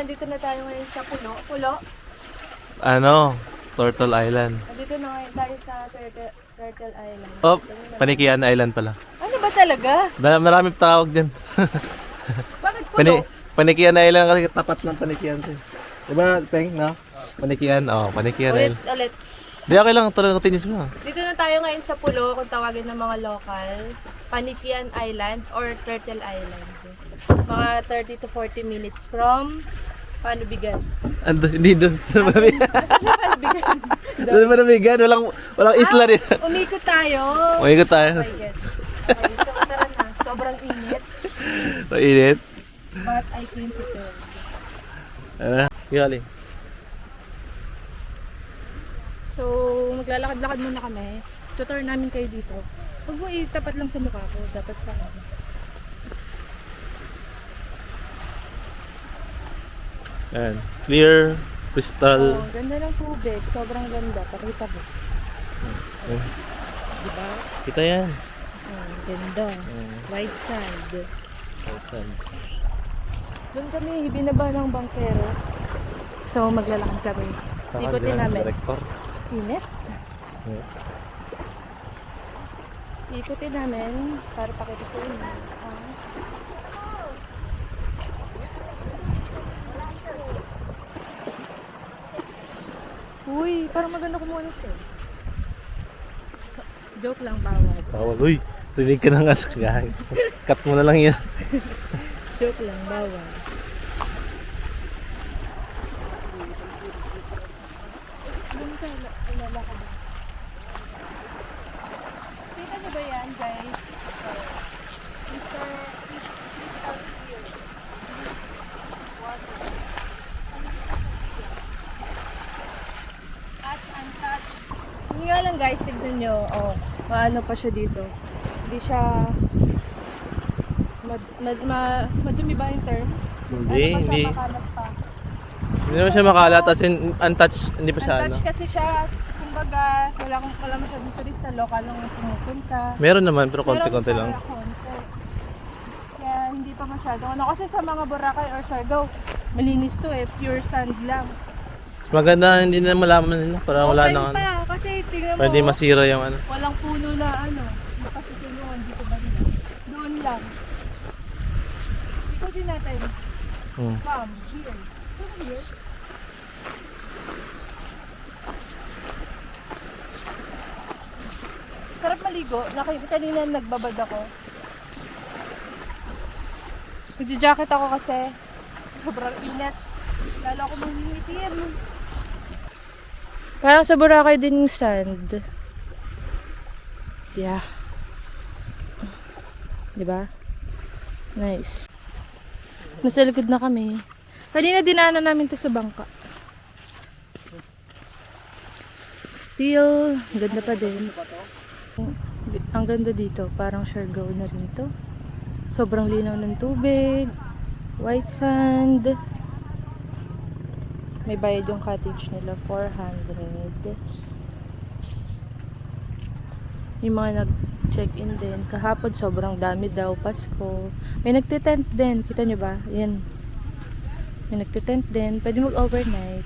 nandito na tayo ngayon sa Pulo. Pulo? Ano? Turtle Island. Nandito na ngayon tayo sa Turtle Island. Oh, Panikian Island pala. Ano ba talaga? Maraming tawag din. Bakit Pulo? Panikian Island kasi tapat ng Panikian siya. Diba, Peng, no? Panikian, Panikian Ulit, Island. ulit. Di, okay lang, tuloy continuous mo. Dito na tayo ngayon sa Pulo, kung tawagin ng mga local. Panikian Island or Turtle Island. Mga 30 to 40 minutes from Panubigan. Hindi doon. Sa Panibigan. Saan yung Panubigan? Doon Panibigan, walang isla din. Umikot tayo. Umigot tayo. Oh my God. Okay, so tara na. Sobrang init. Mainit. But I came prepared. Gali. So, maglalakad-lakad muna kami. Tutor namin kayo dito. Huwag mo itapat lang sa mukha ko. Dapat sa akin. Ayan. Clear, crystal. Oh, ganda ng tubig. Sobrang ganda. Pakita mo. Diba? Kita yan. Oh, ganda. Right side. Saan? Doon kami, binaba ng bangkero. So, maglalakad kami. Ikutin namin. Director. Init. Ikutin namin para pakita sa inyo. Uy, parang maganda kumuha na siya. Joke lang, bawal. Bawal. Uy, rinig ka na nga sa kagahan. Cut mo na lang yan. Joke lang, bawal. Doon ka, ilalakad ba? Kita niyo ba yan, guys? Mr. Crystal Clear. Water. Touch and touch. Hindi nga lang guys, tignan nyo. Oh, maano pa siya dito. Hindi siya madumi ba yung term? Hindi, Ano pa hindi. siya, makalat pa. Hindi naman siya makalat as in untouched. Hindi pa siya ano. Untouched kasi siya, kumbaga, wala masyadong turista, lokal lang yung pumupunta. Meron naman pero Meron konti-konti lang. siya, konti. Kaya hindi pa masyado. Ano kasi sa mga Boracay or Siargao, malinis to eh, pure sand lang. Mas maganda hindi na malaman nila para wala Okay nang ano. pa, kasi tingnan mo, Para hindi masira yung ano. walang puno na ano, makasitulungan dito ba nila. Doon lang. Ikutin natin. From here. From here. Sarap maligo. Kanina nagbabad ako. Nagja-jacket ako kasi sobrang init. Lalo ako mangingitim. Parang sa Boracay din yung sand. Yeah. Diba? Nice. Nasa likod na kami. Kanina dinaanan namin ito sa bangka. Still, ganda pa din. Ang ganda dito, parang Siargao na rin to. Sobrang linaw ng tubig. White sand. May bayad yung cottage nila, 400. Yung mga nag-check-in din. Kahapon sobrang dami daw, Pasko. May nagtitent din, kita nyo ba? Yan. May nagtitent din. Pwede mag-overnight.